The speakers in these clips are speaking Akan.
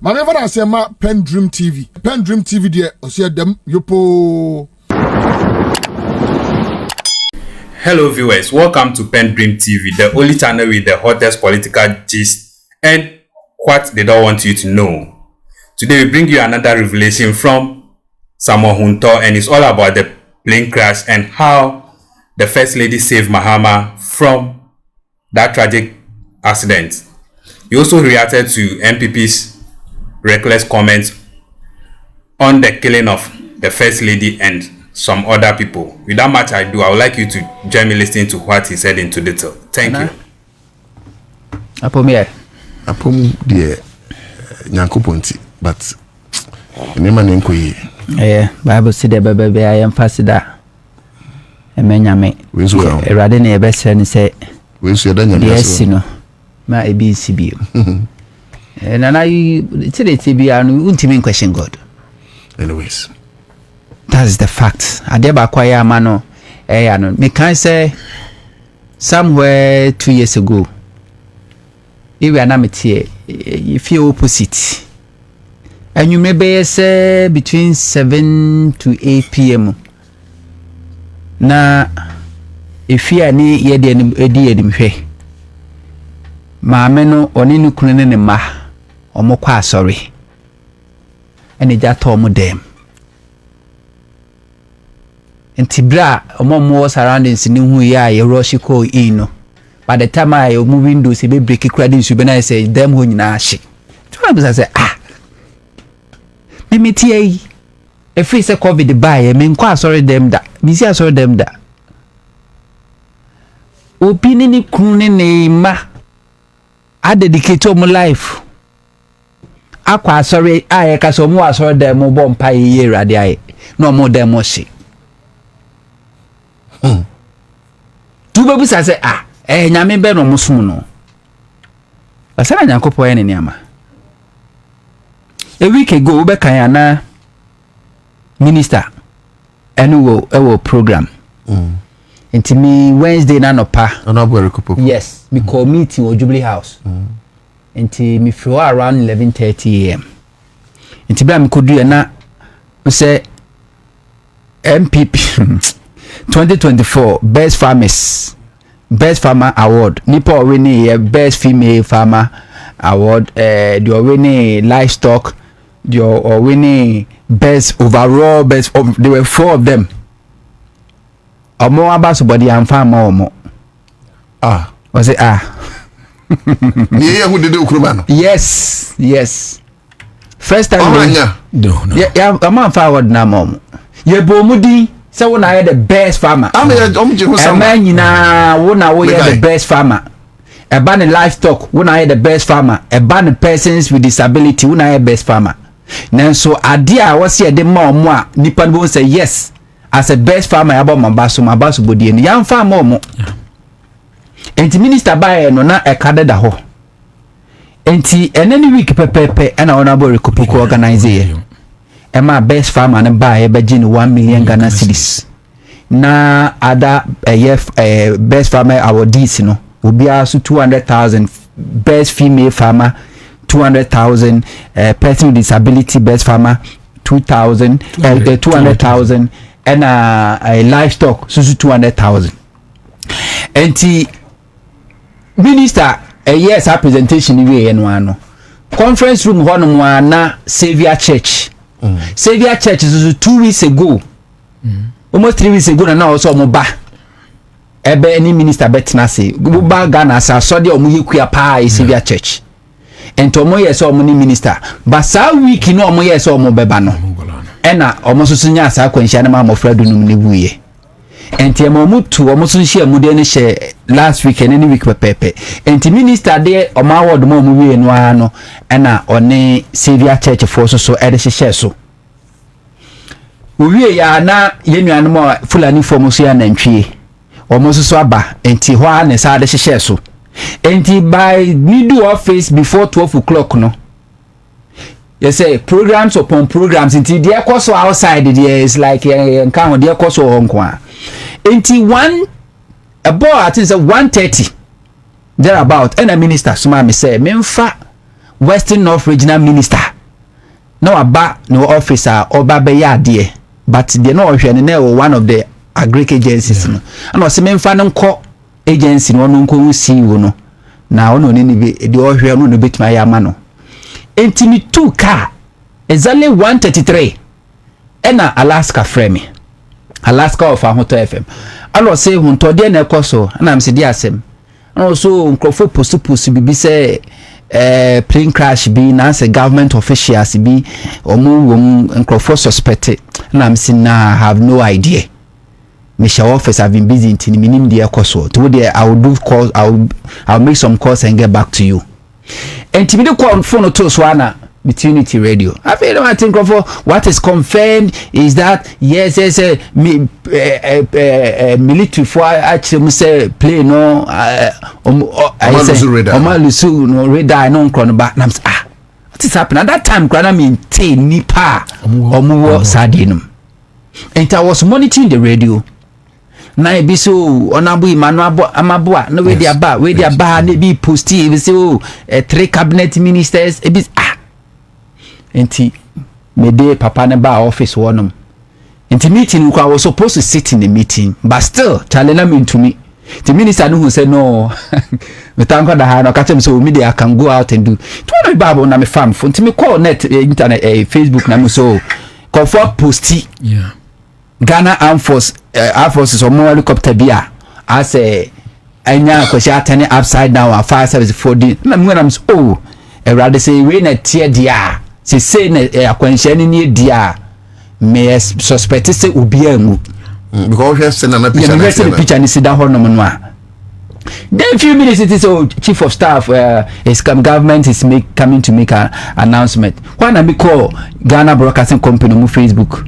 My never I say ma PENDREAM TV. PENDREAM TV there. I see them yopo. Hello viewers, welcome to PENDREAM TV, the only channel with the hottest political gist and what they don't want you to know. Today we bring you another revelation from Huntor, and it's all about the plane crash and how the First Lady saved Mahama from that tragic accident. He also reacted to NPP's reckless comments on the killing of the First Lady and some other people. Without much ado, I would like you to join me listening to what he said into detail. Thank you. Apom dear Nyankoponti, but nema nenko yi. Bible said the baby I am fasida. Emenyame. Erade na yebese ni se. We so da nyame. Yes no. Ma EBCB. Nana you today TB anu untimi question God. Anyways, that's the fact. Adeba kwaya mano no. Me can say somewhere 2 years ago. If we are not here, you feel opposite. And you may be say between 7 to 8 p.m. Na if you are near the Maameno oni nu kunene ne ma omokwa sorry ene ja to mo dem entibra omo surroundings ni hu ya ye rush ko no by the time I move windows be break credit su be na say dem ho nyina ahye to am say me tie e free say covid buy me nkwa sorry dem da mi si sorry dem da opini ni kunene ma I dedicate to my life. Aqua sorry, I can so more sorry them more bomb pie year radi no more them more shit. Two babies I say nyame be no musuno. Asana nyankopo ene niama. A week ago be kan na minister enu wo program. Inti me Wednesday na nopa. Yes, me call meeting or Jubilee House. Inti me flew around 11:30 a.m. Inti bla me kodu na say NPP 2024 Best Farmer Award. Nipo winning Best Female Farmer Award. They winning livestock. They winning Best Overall Best. There were 4 of them. Omo abaso body am farm omo. Was it Yeah, who did the Ukrumano? Yes. First time. No. Yeah, I'm on forward na mom. Ye bomudi say when I the best farmer. I'm man na when I the best farmer. A ban livestock when I the best farmer. A ban persons with disability when I best farmer. Now so idea was here the mom nipa no say yes. As a best farmer about mabaso body and young farm momo. Enti minister by no na ekade da ho. Enti any week pepepe and honorable Rekopoko organize here. Ema best farmer and buy be 1 million Ghana cedis. Na other best farmer awardees no will be also 200,000 best female farmer 200,000 person with disability best farmer 200,000 and a livestock so 200,000. Enti minister yes our presentation we no conference room hono na Savior Church. Savior Church is 2 weeks ago. Almost 3 weeks ago na also mo ba ebe any minister betna say go ba Ghana sa so de omo yekua pa Savior Church. Ento omo yes omo ni minister but sa week no omo yes omo beba no ena omo so nya asa kwanhia na ma mofra dunum ne buye enti emomutu omo so nhia mude ne she last week and any week pepe enti minister de omo award mo mu wie no ano ena one Savior Church for so ede hye so wie ya na yenuanu mo fulani form so ya nantwie omo so aba enti ho a ne sa de hye so enti by middle office before 12 o'clock no. You say programs upon programs until the course outside there is like encounter the course on kwa. Until one about I think 1:30 thereabout and a minister suma me say memfa Western North Regional Minister. No aba no officer oba be ya de, but they no hwe ne one of the agric agencies no. And o se memfa no nko agency no no nko CEO no. Na ono ne be de o hwe no no betima ya ma no. Entimi 2 car exactly 133 ena Alaska frame. Alaska of Huntor FM. Allo say Huntor de na ekoso na am se di asem. And also nkrofo post bibi say plane crash be na say government officials be omo nkrofo suspected. And I'm saying nah, I have no idea. Misha office have been busy in minim the ekoso. To there I will do calls, I'll make some calls and get back to you. And to me the call phone to Swana Unity Radio. I feel I think of what is confirmed is that yes, military for actually say play no Omalusu no radar no nkron ba na what is happening at that time grana maintain nipa omuwo sadinum. And I was monitoring the radio. Na e bi so onabu Emmanuel Amabua no we dia ba na bi posti e bi so 3 cabinet ministers e bi enti me dey papa ne ba office wonum enti meeting I was supposed to sit in the meeting but still challenge me to me the minister no who say no me thank God that I catch him so me I can go out and do to no babo na me farm for enti me call net internet Facebook na me so call for posti Ghana Armed Forces or more helicopter bia I say anya kwesi atene upside down a fire service for the na me am so e rather say we na tie dia say na akwanhia ni dia me suspect say obi amu because we have seen an picture ni sida ho no no then few minutes it is chief of staff is government is coming to make an announcement when I call Ghana Broadcasting Company on Facebook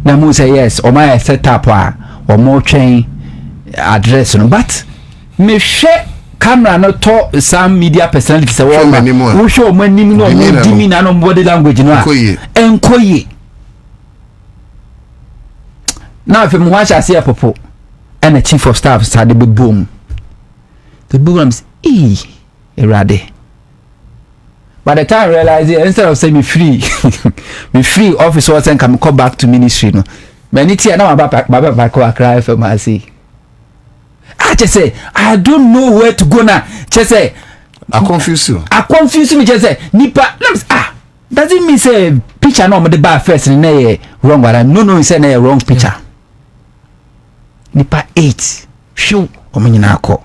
na mo say yes o my set up or more train address no but me hwe camera no to some media personality say wo show mo nim no dimi na no body language no enkoyi now if mo watch as here popo and the chief of staff started be boom the boom erade by the time I realize instead of saying me free office was and come back to ministry no many tia na baba ko akra FM asi I just say I don't know where to go now. Just say I confuse me just say nipa doesn't mean say picture no me the bar first na wrong but no say na wrong picture nipa 8 show omenyina akọ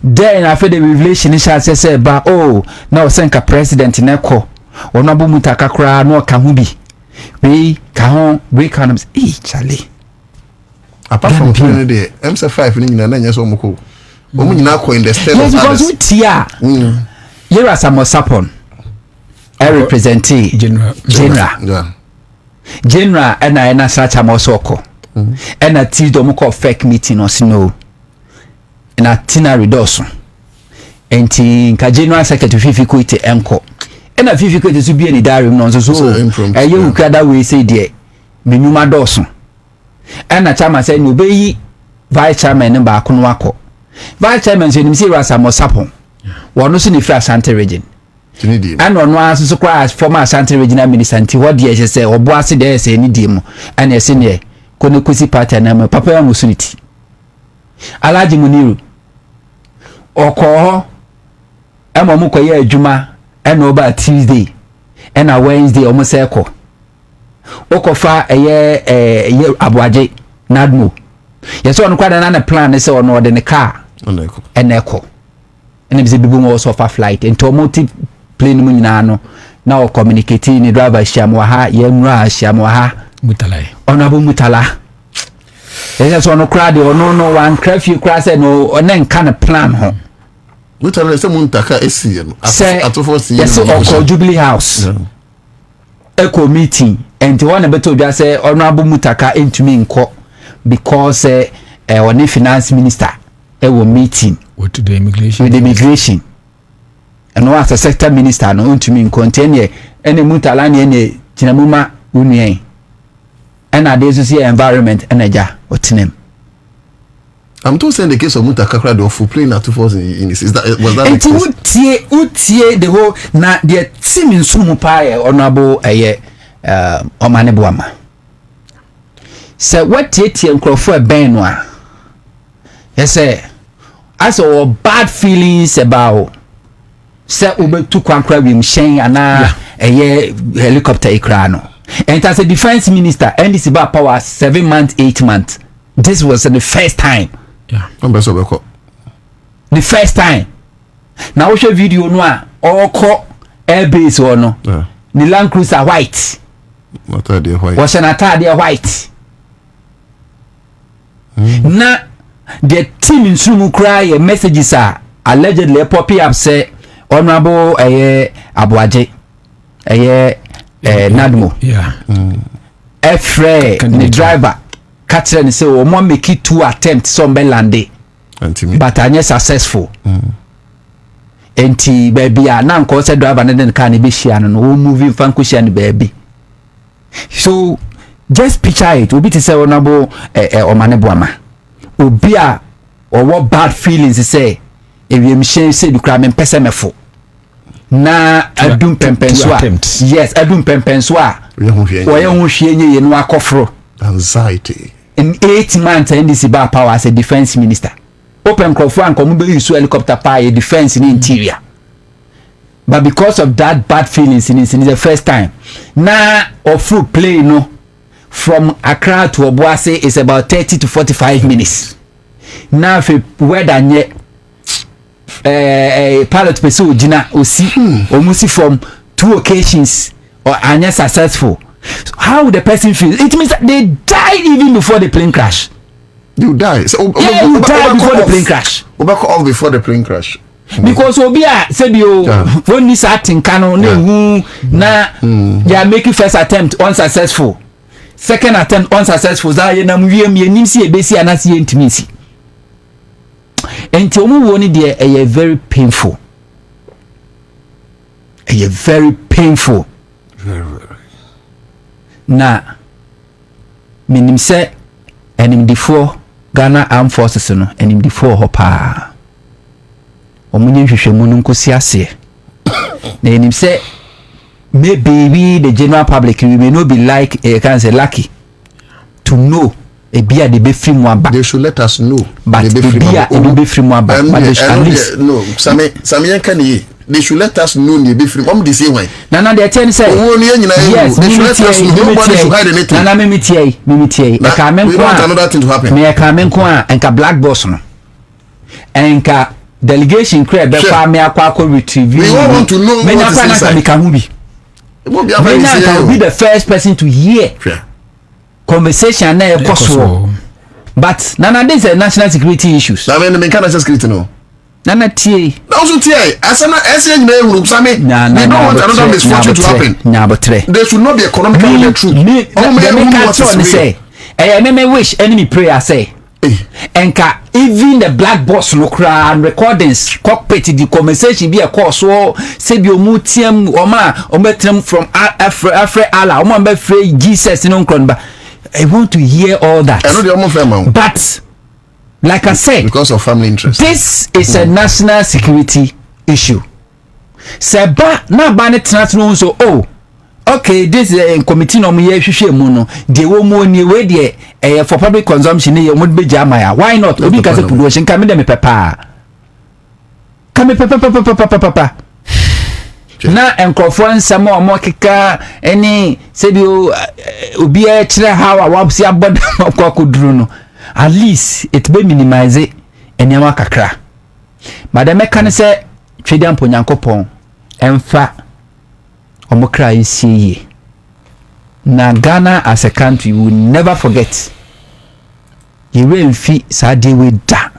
then after the revelation is say ba now senka president na ekọ onabu mutaka kra no ka hu bi we ka ho we can Charlie apart from the MC5 ni nyina na nyeso omko omu nyina ko in the state of because we tia here are some sapon representing general and I search am also ko and at do mo call fake meeting or no na tina redoso enti nka general secretary fifi ko ite enko and a fifi ko ite so bi ni diary no so you kada we say there menuma doso and a chairman say no be vice chairman ba ko no akọ vice chairman say nim say rasa mo sapon wono so ni fi Ashanti region and ono aso kwa former Ashanti regional minister nti what dey say obo ase dey say ni die mu and e say ne ko ne kosi party na me papa ya musuniti Alhaji Muniru oko emo ko ye adwuma and over Tuesday and a Wednesday omo say ko okofa ye abuaje nadmo yes on kwada na plan say ono de ne car eneko and be bibu mo so fa flight into multi plane mu nyina no na o communicate ni driver shiamwa ha ye nura shiamwa ha mutala onabu mutala yes so no crowd no one curfew crowd say no onen kan plan ho mutala say muntaka esi no atofo si yes o Jubilee House eco meeting and one beto bia say honorable mutaka entumi nko because one finance minister will meeting with the immigration and what a sector minister no entumi nko ntene ene mutala ne ene tinamuma unye and ade so see environment energy otinem I'm told saying the case of Mutakakra they were playing at 2 force in was that the case? Utie the whole na the team in sumu pa honorable Omane Boama. So what tie nkrofo ben no a yes as our bad feelings about say obetu kwankra wi mhyen ana helicopter ikra no. And as a defense minister and this about power 7 months 8 months. This was the first time. Yeah. The first time. Now we show video no all call air base or no. Yeah. The Land Cruiser white. Was an attire white. Na the team in Sumu cry messages are allegedly poppy up say honorable Abuaje Nadmo. Yeah. Efre the driver catch and say o mo make it 2 attempts some belande but anya successful. Enti baby na nko say driver na den car ni be share no o moving fan ko share ni baby. So just picture it obi to say honorable Omane Boama obi a or what bad feelings say if you machine say du kra me pese mefo na adum pempenso a yes adum pempenso a wo ye ho hwie nye ye no akofro anxiety in 8 months and this about power as a defense minister open crofo and come be use helicopter pa a defense in interior but because of that bad feelings in the first time na off play no from Accra to Obuasi is about 30 to 45 minutes now if weather nye pilot person ojina osi omusi from 2 occasions or anya successful. So how would the person feel? It means that they died even before the plane crash. You die. So you died before the plane crash. Off before the plane crash. Because Obia said you when this acting canon na they are making first attempt unsuccessful. Second attempt unsuccessful. That you na muye nimsi ebesi anasi intimacy. And omu woni there a very painful. Very painful. Very. Na minim se enim difo Ghana Armed Forces no enim difo hopa omunye hwehwemu no nkosi ase na enim se maybe the general public we may not be like can say lucky to know a beer the be free mo aba. They should let us know but the beer e be free mo aba but at least no Samian can they should let us know the be free mom dey say why na they tell say yes they should let us know nobody should hide anything na me tie e ka men ko another thing to happen me ka men ko enka black box no enka delegation crowd be fa me akwa retrieve we want to know what is inside me ka hu bi it will be the first person to hear conversation na e koso but nana this is national security issues na me can national security no nana tie also tie asana ese nyina ehuru same they don't want another misfortune to happen there should not be economically true me say me wish enemy prayer say enka even the black box no cry and recordings cockpit the conversation be a course so say bi omu tiem ometrem from afre Allah omo be free Jesus no nkron ba I want to hear all that but like I said because of family interest this is a national security issue seba na ba ne transno so okay this is a committee no me hwehwe mu no de wo mu oni we de for public consumption ne mo be jama ya why not obi ka say production ka me de me pepa ka me pepa na enkrofo nsam o mo keka eni se bi obi a kire how a wabsi aboda akwaduru no at least it be minimize enyama kakra madame kan say twedian ponyankopon emfa omokra isi na Ghana as a country will never forget ye will fi sade we da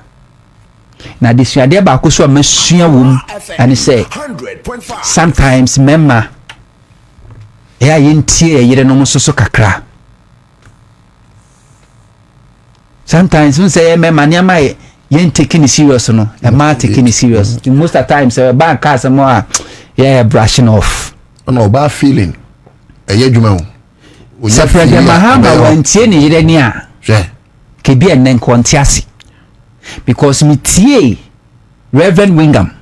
na disuade ba ko so amasua wom and say sometimes memma yentie yire no so kakra sometimes we say memma niama yen taking it serious no e ma taking it serious most of the times bank cars more brushing off no bad feeling adwuma wo separate Mahama wantie ni yire ni a ke bi enen kontiase because me tie Reverend Wingham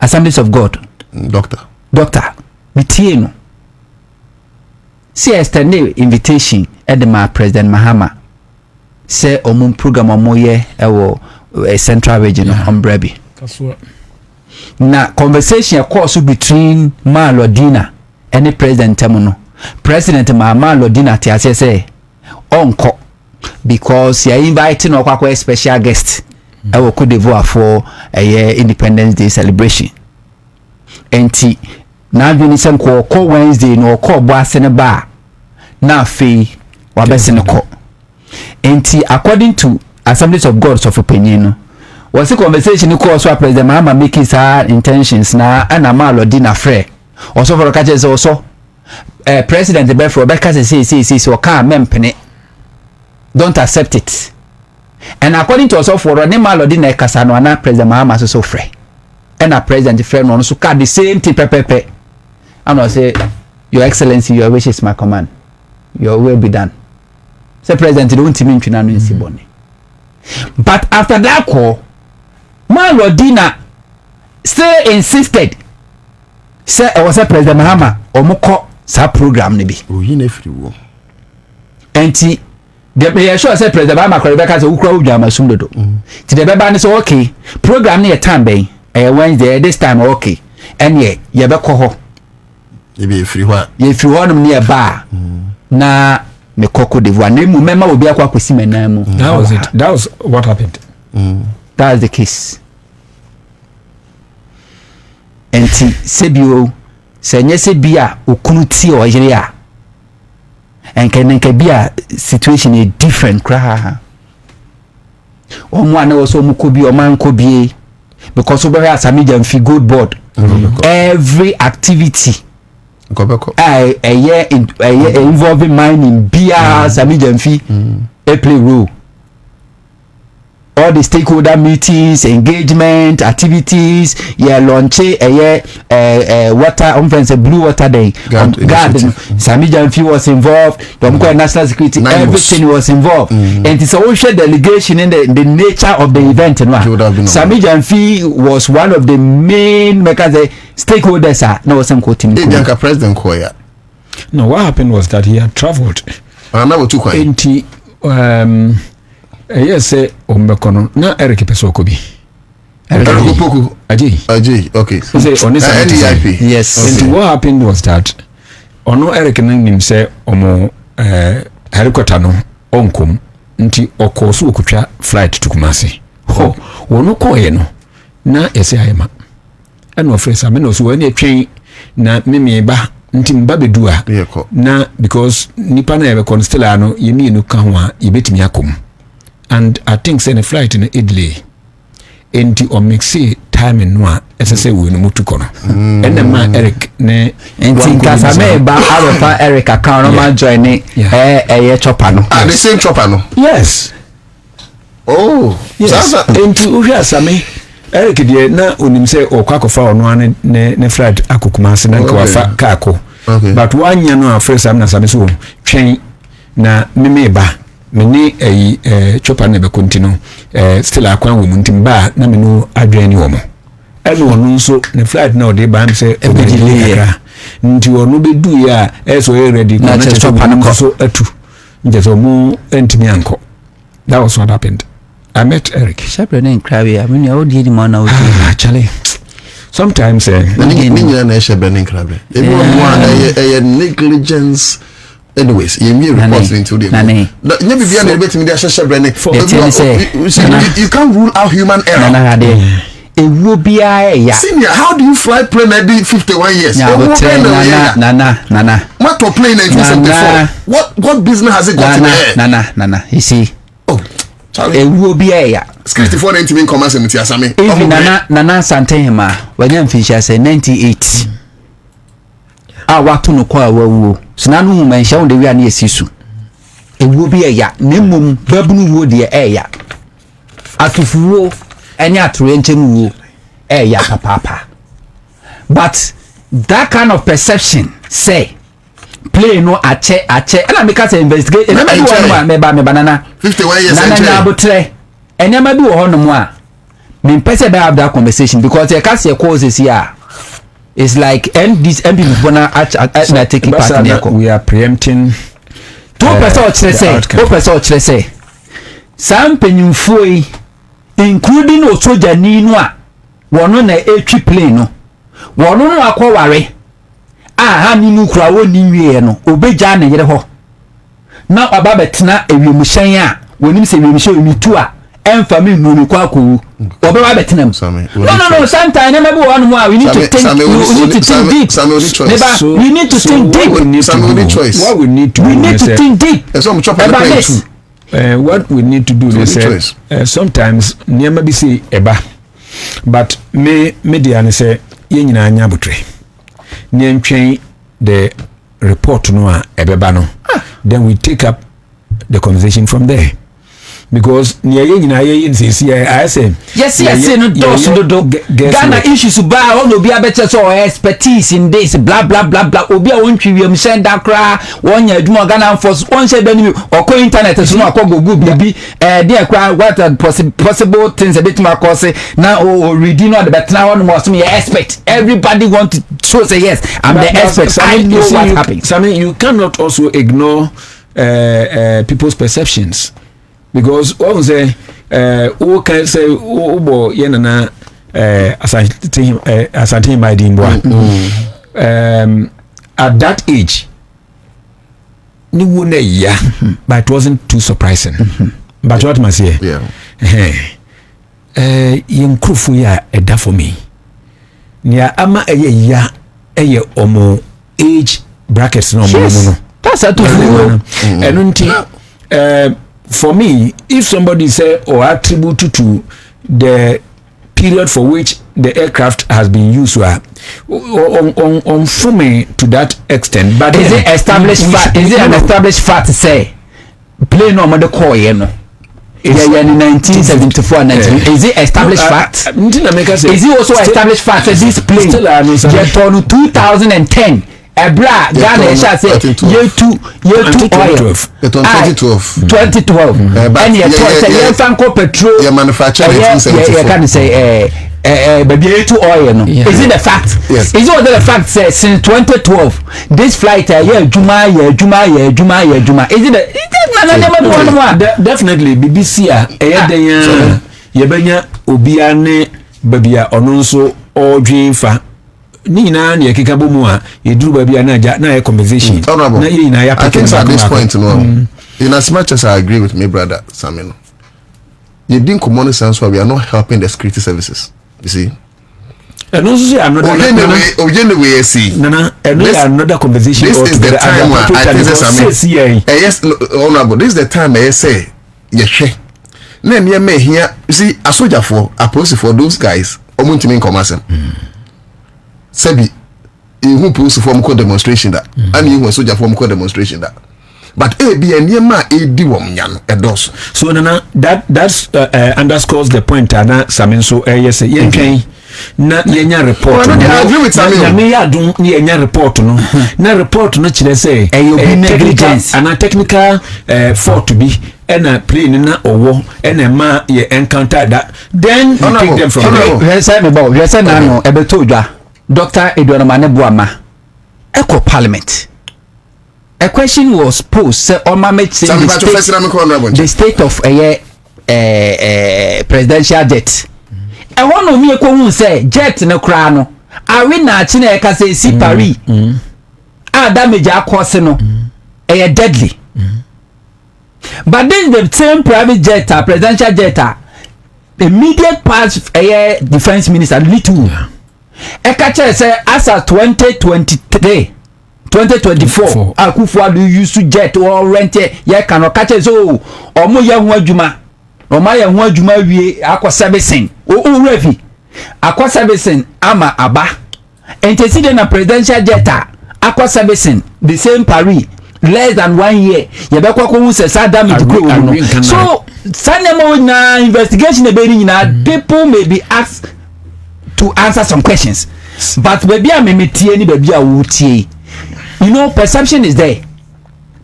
Assemblies of God doctor me tie no see extend invitation at my President Mahama say omum program omoye ewo central region on Brebi. Na conversation course between Malodina and the president temuno. President Malodina ti say onko because you inviting a special guest ewo Cote d'Ivoire for a Independence Day celebration. Enti na adwene sem ko Wednesday no ko bo asene ba na afei wabese ko. Enti according to Assemblies of God of opinion was a conversation course where President Mahama making his intentions na ana Malodina frɛ also for catches also President Befro Rebecca say so can mempene don't accept it, and according to also for ne Malodina kasa no na President Mahama so frɛ and a president frɛ no so ka the same thing pepepe and I say your excellency your wish is my command, your will be done. Say president don't mean to na no nsi bone. But after that call, Malodina still insisted. Say I was a President Mahama omoko sa program ni bi. Oyine free wo. Enti de be sure say President Mahama ko Rebecca say ukura udwa masum dodo. Ti de beba ni so okay. Program ni e time ben. Wednesday this time okay. Enye ye be ko ho. Ye be free ho. Ye free ho no e ba. Na me Cote d'Ivoire na mu mema obi akwa kwesi menan mu. That was it. That was what happened. That's the case. Enti sebio senye sebia okunu ti o yire a enkenenke bia situation is different kra. Omo ana wo so muko bi o man ko bi because we have some fi good board every activity involving mining beer Samijamfi play role. All the stakeholder meetings, engagement, activities, launch water conference, blue water day, garden. Samijamfi was involved. National security, everything was involved, and it's a social delegation in the nature of the event. Samijamfi was one of the main stakeholders. No, some quoting. President Koya. No, what happened was that he had traveled. Yes, ombekono na Eric Pesokobi. Eric Poku. Aji. Okay. Say on this NPP. Yes. Okay. And what happened was that ono Eric nim say omo helicopter no onkom nti okoso okutwa flight to Kumasi. Ho, wono koye no na ese ayema. Eno ofresa me no so wani atwen na meme ba nti mba bedua. Na because nipa na ebe konstela no yemi no ka ho a yebetimi akom. And I think send a flight in Italy into or mixi time in noa SSA we no mutu kono. And the man Eric ne and Kasame ba Arofa Eric account man join it chopper no. The same chopper no. Yes. Oh. Yes. Into uhia same Eric die na onim say okwakofa ono ne flight akokumase na nkawafa kako. But one year no afre sam na same so twen na meme ba meni chopper ne be continue still akwan wo muntimba na menu adwani wo mo eno onu so ne flight na ode ba am say delay nti onu be du ya so ready na chopper no so atu nje so mu entimi anko. That was what happened. I met Eric. Shepherd in Krabby. I mean, you did him on actually. Sometimes negligence. Anyways, you may report into the you can't rule out human error. Senior, how do you fly plane every 51 years? What plane in 1974? What business has it got in there? Nana, you see. Oh, it will be a 64 19 commerce in Tiasame. Even Nana Santehema, when young Fisher said 98. I walk to no call woo. So now no man shall the way near Sisu. It will be a ya, Nimum, Babun wood, the air. Atufu, and ya to enter woo, ya papa. But that kind of perception, say, play no ache, and I make us investigate. And I me banana 51 years. Nana Butre, enema bi wo ho no mo a me pese be have that conversation because e case causes here it's like this NPP bona na taking part in there. We are preempting 2% say some penyumfo including osojani no a wono na etwi plane no wono no akwaware ha ni nu kura woni nwie no obeja na yere ho na aba betena ewiemhyan a wonim se ewiemhyan omitu a emfa me nu kwa ko obeba betena no sometimes na maybe one more we need to think deep. We need to think deep. What we need to think deep. What we need to do is sometimes niama bi say eba but media ne say ye nyina anya botre ne ntwen the report no a ebeba no then we take up the conversation from there because near ye nyina ye insisi I say yes no do Ghana issues ba on obi abeche so expertise in this blah blah blah blah obi a wontwi wiem send akra wonya aduma Ghana force won say bani okọ internet so no akọ google bibi there kra what are possible things a bit more cause now reading on the better one must me expect everybody want to so say yes I'm the expert. I know what happens. I mean you cannot also ignore people's perceptions. Because what say who can say bo yenana asante my dimbo at that age ni wona ya but it wasn't too surprising but what must say yinkrufu ya eda for me nia ama ya omo age brackets no no that's a to enunti for me, if somebody say or attribute to the period for which the aircraft has been used on me to that extent, but is it established fact? Is it an established fact to say plane no the call in 1974 is it established fact? Is it also established fact that this plane get on 2010? Ebra Ghana shall say year 2012 and you say Franco petrol you manufacture 1974 can say baby oil no is it a fact? Yes. Is it what the fact says since 2012 this flight juma is it definitely BBC yebenya obia ne babia ono nso odwinfa ni na na yakika bomu a eduru ba bia na aja na a conversation na ye na ya I think at this point in as much as I agree with my brother Samuel, you didn't common sense why we are not helping the security services, you see. And also another conversation. This is the time where I think Samuel yes honorable, this is the time I say yes na me here you see a soldier for a police for those guys omuntimi commerce Sebi, who pulls for more demonstration that, and you were soldier for more demonstration that. But be a near my a dos. So that underscores the point. Ana Samin so yes, na yenya report. I agree with Samin. Me ya do yenya report no. Na report no chile say negligence and a technical fault to be. And a plane na owo and a ma ye encounter that. Then you take them from there. Yes, I know. Yes, I know. Ebetoja. Dr. Edward Manebuama, Echo Parliament. A question was posed, the state of a presidential jet. I want to me who say jet no crano. I win na chine ka say si Paris. Damage a course no. Deadly. But then the same private jet, presidential jet, immediate past defense minister little. Ekache say as of 2024 Akufo-Addo used to jet or rent ye can okache so omo ye ho adwuma omo ye ho adwuma wie akọ servicing o refi akọ servicing ama aba entesi de na presidential jet akọ servicing the same Paris less than 1 year ye be kwakọ hu say sada me no so sanemo na investigation e be ni na people may be asked to answer some questions, but baby I may tie ni baby I would tie. You know, perception is there.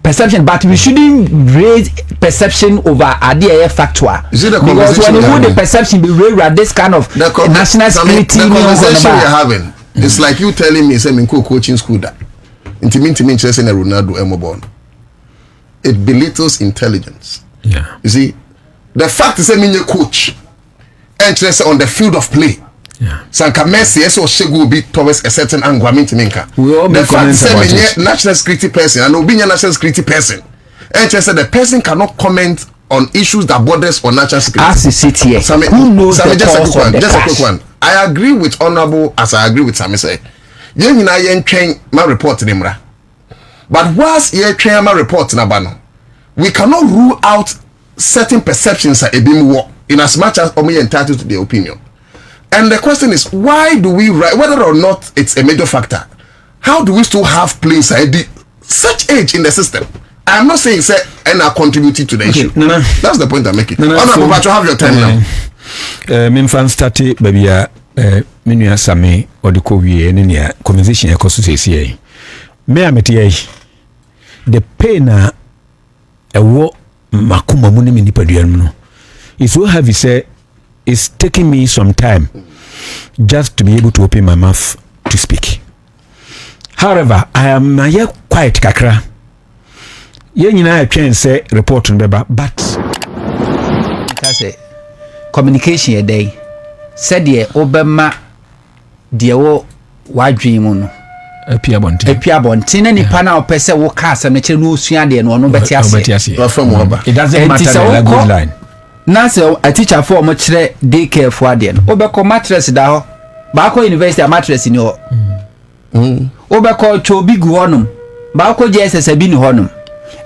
perception, but we shouldn't raise perception over idea factual. Because when you put the perception be raised at this kind of national security, the conversation we're having, it's like you telling me, say, coaching school that intimate chasing a Ronaldo Emobon. It belittles intelligence. Yeah. You see, the fact is, a coach interest on the field of play. Yeah. Sanka Messi so Shegu be towards a certain angle. We all make comments about it. National security person and Obinia national security person. Interested the person cannot comment on issues that borders on national security. As a city, who knows the cause of the just a quick one. I agree with Honorable as I agree with Sami say. Yen na yen train my report in Imra. But whilst yen train my report in Abano, we cannot rule out certain perceptions at Ebimu in as much as Omi entitled to their opinion. And the question is, why do we write, whether or not it's a major factor, how do we still have players at such age in the system? I'm not saying say and are contributing to the issue. No. That's the point I'm making. Honorable, but you have your time now. Me fan started baby menu Sami or the COVID any conversation a cost to say me ameti the pain a wo makuma muni mini paduan no. It's so heavy say it's taking me some time just to be able to open my mouth to speak. However, I am quite kakra. Ye nyina atwen say report no beba, but say communication a day said ye obema de wo wadwen mu no apia bonte na nipa na opese wo ka asem na kire no osua de no beti ase it doesn't matter the good line. Na say a teacher for mo kire dey care for ade no obekọ mattress da ho ba ko university a mattress ni ho obekọ chobi gu honum ba ko JSS bi ni honum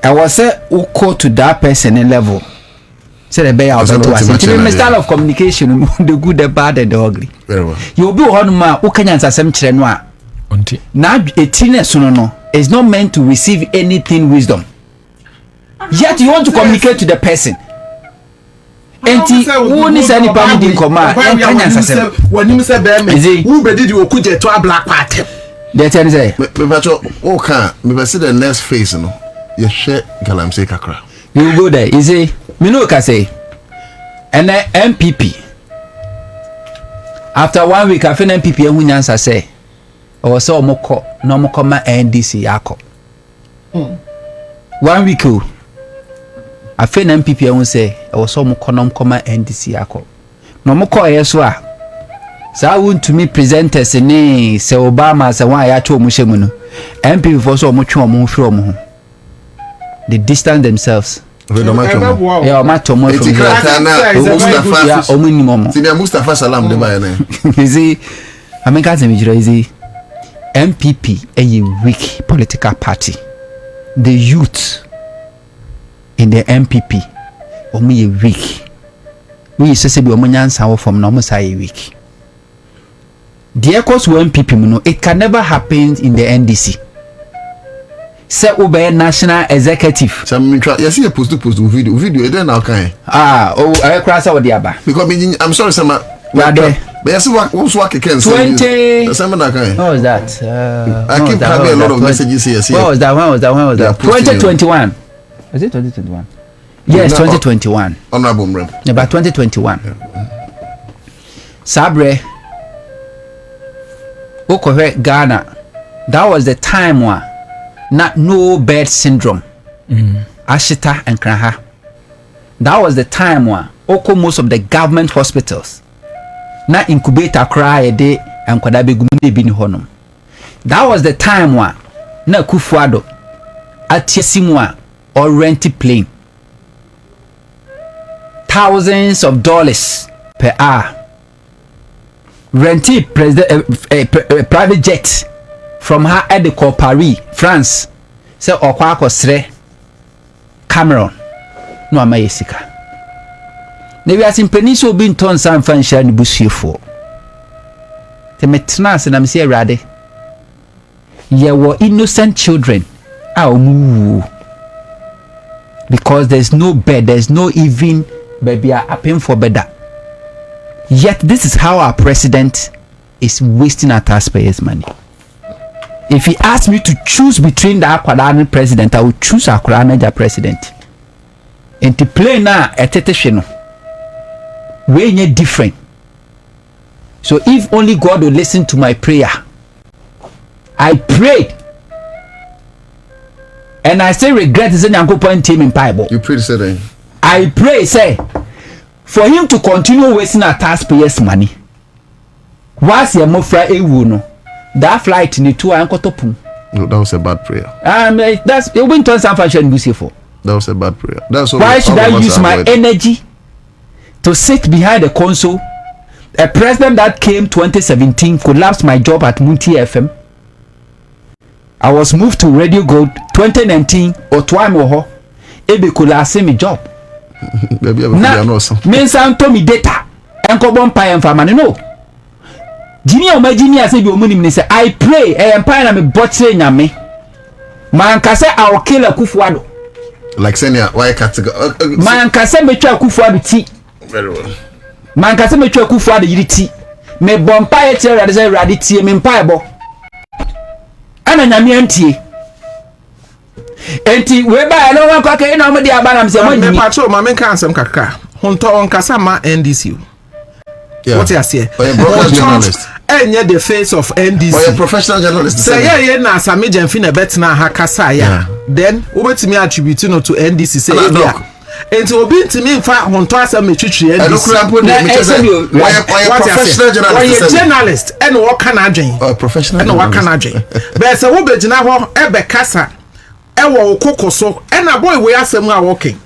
I was say uko to that person level. Say the bear out the style of communication, the good, the bad, and the ugly. Very well. You'll be one man who can answer some children. Now a teenager son is not meant to receive anything wisdom. Yet you want to communicate to the person. And who needs any family in command? And can answer some. When you say Bear, who did you could get to a black party? That's what I say. Okay, me see the next phase, no. You share Galamsey Kakra. You go there, you see. Me know what say. And the NPP. After 1 week, I feel NPP and who answer say. Or so moko no moko ma NDC yako. 1 week I feel NPP and say or so moko no moko ma NDC yako. No moko yeswa. Sa won to me presenters ni se Obama se wan ya cho mu shemu no. NPP for so mo twa mo firi mo ho. They distance themselves. Yeah, Matomo from Mustafa Salam. You see, I mean, MPP a weak political party. The youth in the MPP only a weak. We used to say we are from normal side weak. The echoes to MPP, it can never happen in the NDC. Say Ube national executive. You see a post video then how can I cross out the aba. Because I'm sorry, Sama. But yes, what's what I can say? 20. What was that? I keep having a lot of messages here. What was that? When was that? 2021. Was it 2021? Yes, 2021. Honorable Mrem. About 2021. Sabre. Okohe Ghana. That was the time one. Not no bed syndrome. Ashita and Kraha. That was the time one. Oko most of the government hospitals. Na incubator cry a day and kwadabe gumbe bini honum. That was the time one. Na kufuado. Atiesimwa or rented plane. Thousands of dollars per hour. Rented private jet. From her at the Paris, France, say Okwako Sre Cameron, no Amayesika. Maybe as in Peninsula being turned some fanshare in bush for. The Metnas and I'm say rade. Ye were innocent children. Because there's no bed, there's no even baby are paying for better. Yet this is how our president is wasting our taxpayers' money. if he asked me to choose between the Akwadani president, I would choose Akwadani president. And to play now a teteshino, way different. So if only God will listen to my prayer, I prayed, and I still regret saying I'm going to point him in Bible. You prayed, say I pray, say, for him to continue wasting our taxpayers' money. Once your mofra ewuno, that flight in the 2 ankotopum. No, that was a bad prayer. That's it. Went on some fashion for. That was a bad prayer. That's why should I use my energy to sit behind the console? A president that came 2017 collapsed my job at Munti FM. I was moved to Radio Gold 2019 or Twaimoho. Ebe collapsed my job. Now, means I'm Tommy data. Uncle Bompa and Famani no. Jimmy or my Jimmy, I say, you money, say, I pray, I am paying a bottle in me. Man, can say, I'll kill a Kufuado. Like saying, why can't go? Man, can say, me try Kufuado tea. Very well. Man, can say, me try Kufuado tea. Me bompire tell as a radity, me piebo. And an amianti. Enti, whereby I don't want to cock in on the Abanam, say, when you patrol, my men can't some kaka. Huntor on Kasama NDC. Yeah. What you say? Broadcast journalist. And yet the face of NDC. Or a professional journalist. Say yeah, na Sami Jenfina betina hakasa ya. Then over to me attribute no to NDC say yeah. And to be to me in fact Huntor say me twitwi NDC. Why professional journalist? Why a journalist and what can adwen? Or professional. And what can adwen? But say wo be gina ho e be kasa e wo kokoso and a boy we asem a working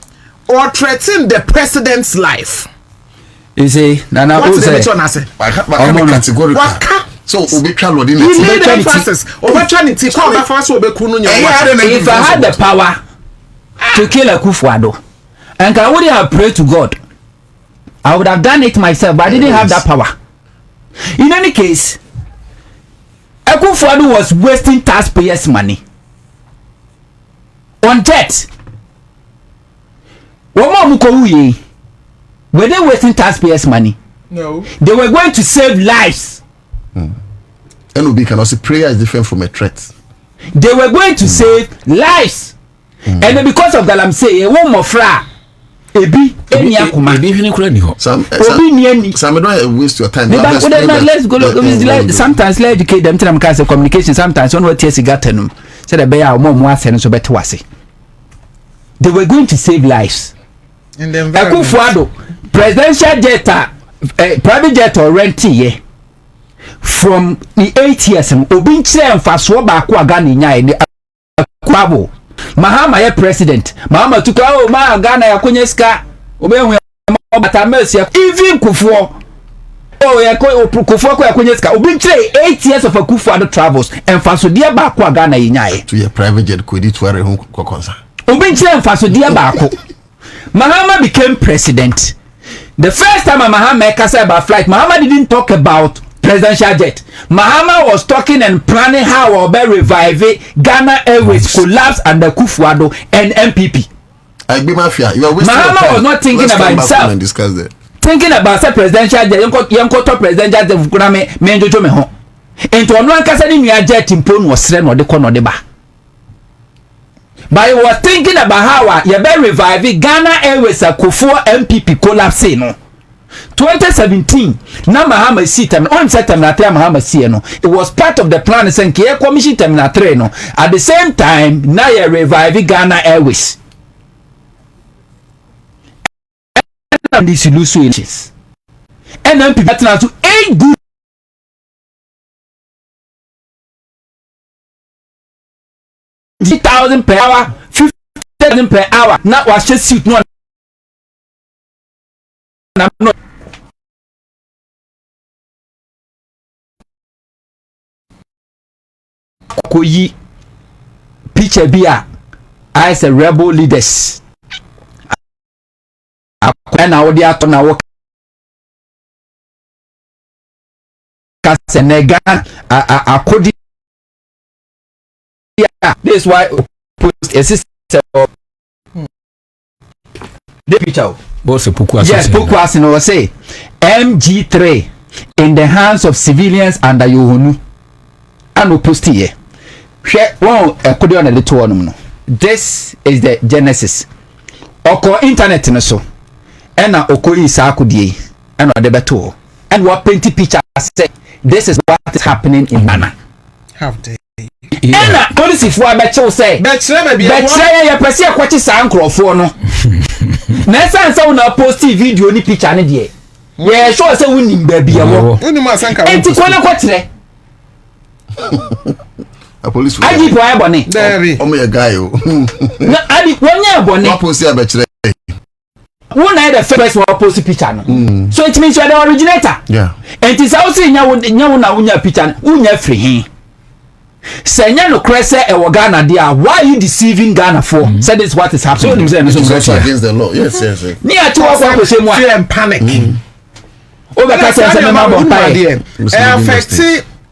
or threaten the president's life. You see, Nana, what's the mission? I categorical. So, we can load in it. If I had the power to kill a Kufuado, and I wouldn't have prayed to God, I would have done it myself, but I didn't have that power. In any case, a Kufuado was wasting taxpayers' money on jet. Were they wasting taxpayers' money? No. They were going to save lives. NOB can also prayer is different from a threat. They were going to save lives. And then because of that, I'm saying, one more fra. Ebi, any akuma. Some don't waste your time. Let's go. Sometimes let's educate them to them kinds of communication. Sometimes one word tells you got them. Said a bear or more and so better was it. They were going to save lives. In the environment. Presidential jet, private jet or rent ye from the 8 years. Obinche and Faswa Bakwa Gani Nyai Kwabo. Mahama ye president. Mahama took ma Ghana ya Kunyeska. Obe Batamercy even Kufuor. Oh, ya Kufuor kwa Kunyeska. Obinche 8 years of a Kufuor travels and Fasodia Bakwa Ghana Nyai. To your private jet could it were home concern. Obinche and Fasodia Bako. Mahama became president. The first time Mahama said about flight, Mahama didn't talk about presidential jet. Mahama was talking and planning how we'll revive Ghana Airways collapse under Kufuado and NPP. Mahama was not thinking about himself. Thinking about the presidential jet. Yanko presidential jet. Menjojo meho. Into one kasa ni jet impon was sren or the corner de ba. But he was thinking about how you better revive Ghana Airways a Kufuor NPP collapse no. 2017, na Mahama see time on set time na Mahama see no. It was part of the plan saying ke commission time na train no. At the same time, now you revive Ghana Airways. And this lose wages. And NPP that now to 8 good 50,000 per hour, 50,000 per hour. Now was just suit no. Koyi picture bia as a rebel leaders. And I would have na work. Kasenega akodi. This is why post a system. The picture. Yes, Pukwas no say MG3 in the hands of civilians under Yohunu. And we post here. hwe won ekode on the to onum no this is the genesis oko internet no so ena oko isa akodie ena de beto and what paint picture say this is what is happening in Ghana. Have they? Ena police for abeche say beche ye pese akwachi sa nkrofo no na sense una post video ni picture ne de ye show say woni baby e wo woni ma sanka enti ko na kwatre a police for adi boy boni there o me guy o na adi wonya boni what post ya beche who na the first one post picture no so it means you are the originator. Yeah, enti sa o say nya na wonya picture wonya free hin senya no krese e wo Ghana dia why are you deceiving Ghana for said this what is happening so it's against the law. Yes ni ati wo kwa se mu fear and panic o be ka say na bo pai affect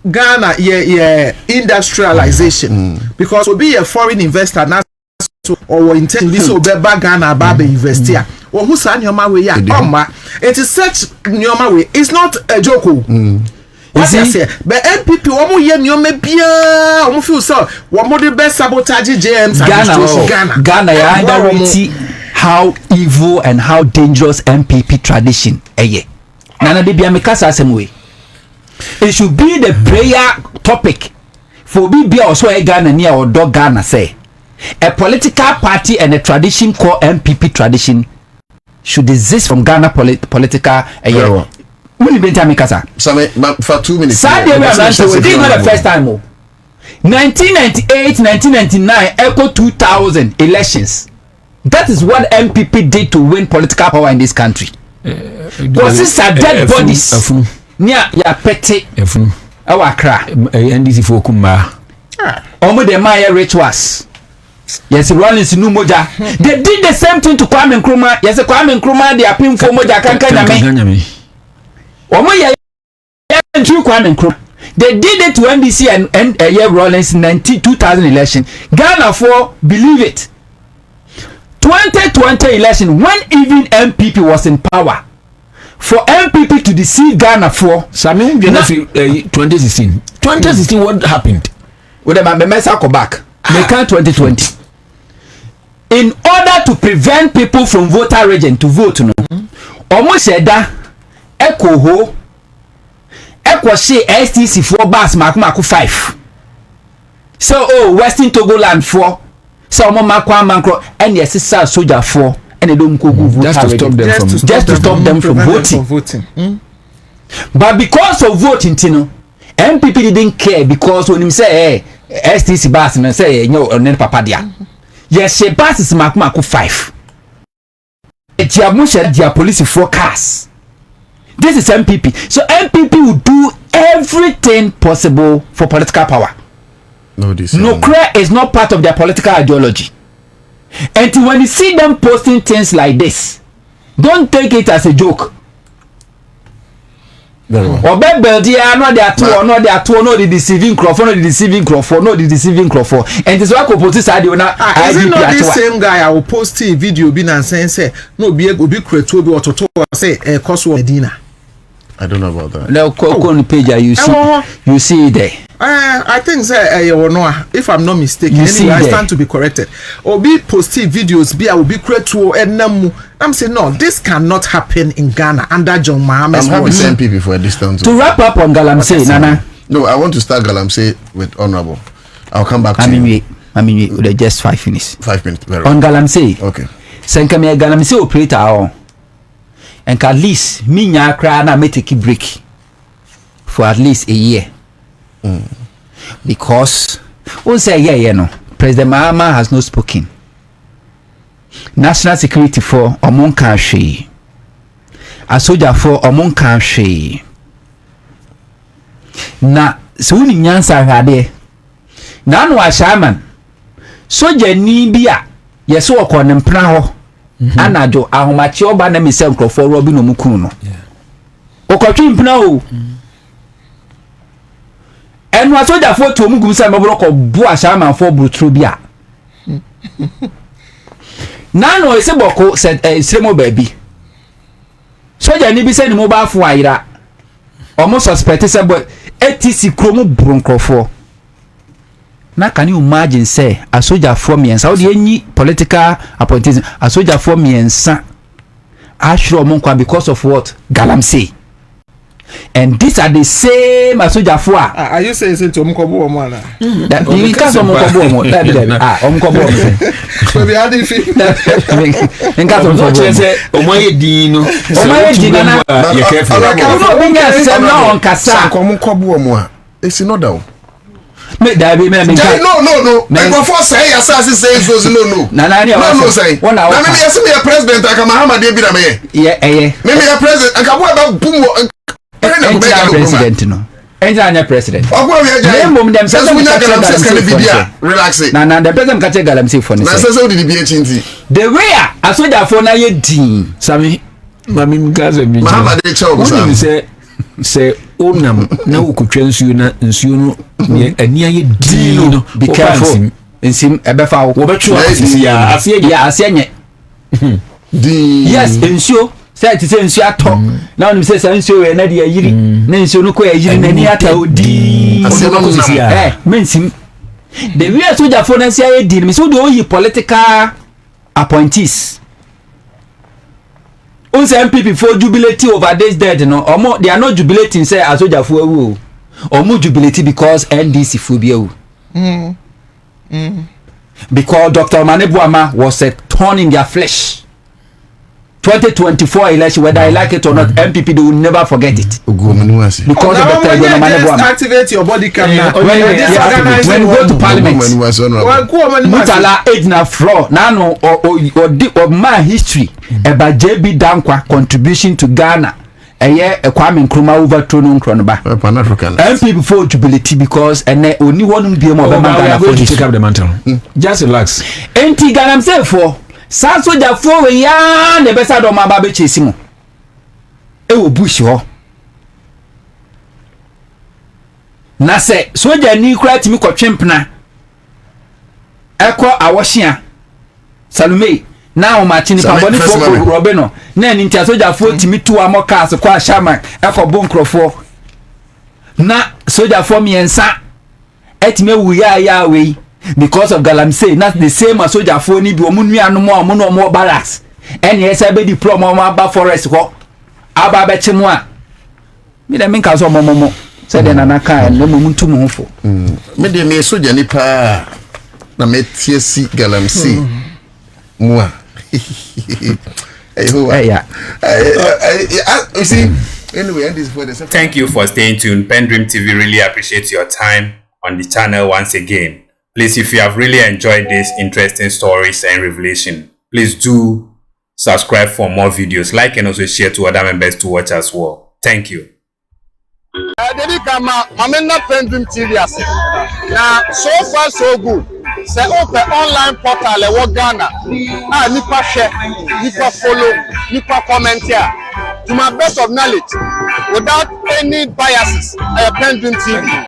Ghana industrialization because obi a foreign investor na so or intend this obeba Ghana baba investor or who sa nyoma we ya oma it is such nyoma we it's not a joke. What I say, but NPP, omo ye nyoma bia, omo feel so, omo the best sabotage James Ghana, you underrate how evil and how dangerous NPP tradition eye. Nana de bia mekasa asem we. It should be the prayer topic for bia also e Ghana near or dog Ghana say. A political party and a tradition called NPP tradition should exist from Ghana political eye. When you been telling me, Kasa? For 2 minutes. Saturday, we are not the first time. 1998, 1999, echo 2000 elections. That is what NPP did to win political power in this country. Was this a dead bodies? Near ya petty. Our cry. NDC for Kumba. Omo de Maya rituals. Yes, Rollins no moja. They did the same thing to Kwame Nkrumah. Yes, Kwame Nkrumah, they are paying for moja kankanyame. They did it to NDC and Rollins in 2000 election. Ghana for believe it. 2020 election when even MPP was in power. For MPP to deceive Ghana for 2016. 2016 what happened? With the message go back. They can't 2020. In order to prevent people from voter region to vote no. Almost said that Echo ho Echo say STC 4 bars Maku 5. So Western Togoland 4. So Makwa Mankro and yes soldier 4 and they don't go vote just to stop them from voting. But because of voting Tino MPP didn't care because when him say STC bars and say no papa dia. Yes she bars is Maku 5. Dia police 4 cars. This is MPP. So MPP will do everything possible for political power. No, is not part of their political ideology. And when you see them posting things like this, don't take it as a joke. Very well. Or no, they are two, no, the deceiving Crawford, And this is what opposite side you now. Is it not this same guy I will post a video being and saying, no, be create to be or to say, Cosmo Medina. I don't know about that. No, on page you see it there. I think if I'm not mistaken, anyway, I stand to be corrected. Or be posting videos, I will be create to I'm saying no, this cannot happen in Ghana under John Mahama. I'm happy to MPP for a distance. To wrap up on Galamsey, Nana. No, I want to start Galamsey with honorable. I'll come back to you. I mean, just 5 minutes. 5 minutes. Very on Galamsey. Okay. Senkame Galamsey operator. And at least me nya cry na me take a break for at least a year. Because we say no. President Mahama has not spoken. National security for among country. A soldier for among country. Na so ni nyansa hade. Na no a shaman. Soldier ni bia yeso okon mpra ho. Anajo ahomachi oba na me se nkrofo robi no mukunu no. Okotwi mpna o. Enu asoja fo to mugum se mabro ko bu ashama fo brutro bia. Nano ese boko said sremo baby. Soja ni bi se ni mo ba fu ayira. Omo suspect se boy ATC kromo bronkrofo. Now can you imagine say a soldier for me and Saudi any political appointees a soldier for me and son Ashro Monkwa because of what Galamsey. And these are the same as soldier for. Are you saying to Mkobo Mwana? That you can't some Mkobo. Mkobo. So the other thing. In case of say Omoye Dino. Omoye Dino na. You careful. No binga say na on kasa. Mkobo Mwa. It's not down. Me that be me. No. I go for say assassin say so no. No say. Na me yes me president aka Mahama dey bi na me. Yeah. Me president aka bo about boom. President no. Anya president. Name them say relax it. Na the president catch Galamsey for ne say. Na say did be chinti. The way a soldier for na ye din. Sami mami mkaze mi. Mahama dey chow say onam na ukutwa nsuo na nsuo no ani aye din. Be careful. Nsim ebefa wo betwa ase nye. Yes, nsuo say it say nsuo ato na onim say nsuo we na de ayiri na nsuo no ko ayiri na ni ata odi mensim the way soldier for na say ayedi me so do oyi political appointees on say NPP for jubilate over this dead no omo they are not jubilating say a soldier for ewu omo jubilate because NDC for be ewu because Dr. Manebuama was a thorn in their flesh. 2024 election, whether I like it or not, NPP they will never forget it. Because of the time activate your body cam now. When you go to parliament, Mutala age na floor. Now or my history about JB Dankwa contribution to Ghana. A year a Kwame Nkrumah overthrown Nkronba. NPP for jubility because and only one be more Ghana for to take up the mantle. Just relax. Enti Ghana say for San soldier for we ya ne besa do ma ba be chesi mo e wo bush ho na se soldier ni kura timi kwatwempena ekọ awohia Salume na o ma chini pa boni fo robe no na ni ntia soldier fo timi tu amoka as kwa shaman ekọ bonkrofo na soldier for me ensa etime wu ya we because of Galamsey not the same as soldier for ni bi omunua no mo barracks ene ese be di promo mo aba forest ho aba be chemu a me dem nka so momomo se de nana ka no mo muntu mo fo me de me soldier ni pa na me tie si Galamsey mo you see anyway and this for the thank you for staying tuned. PENDREAM TV really appreciates your time on the channel once again. Please, if you have really enjoyed these interesting stories and revelation, please do subscribe for more videos, like and also share to other members to watch as well. Thank you. PENDREAM TV now so far so good. Say open online portal e Ghana. Nipa share, nipa follow, nipa comment here. To my best of knowledge, without any biases, PENDREAM TV.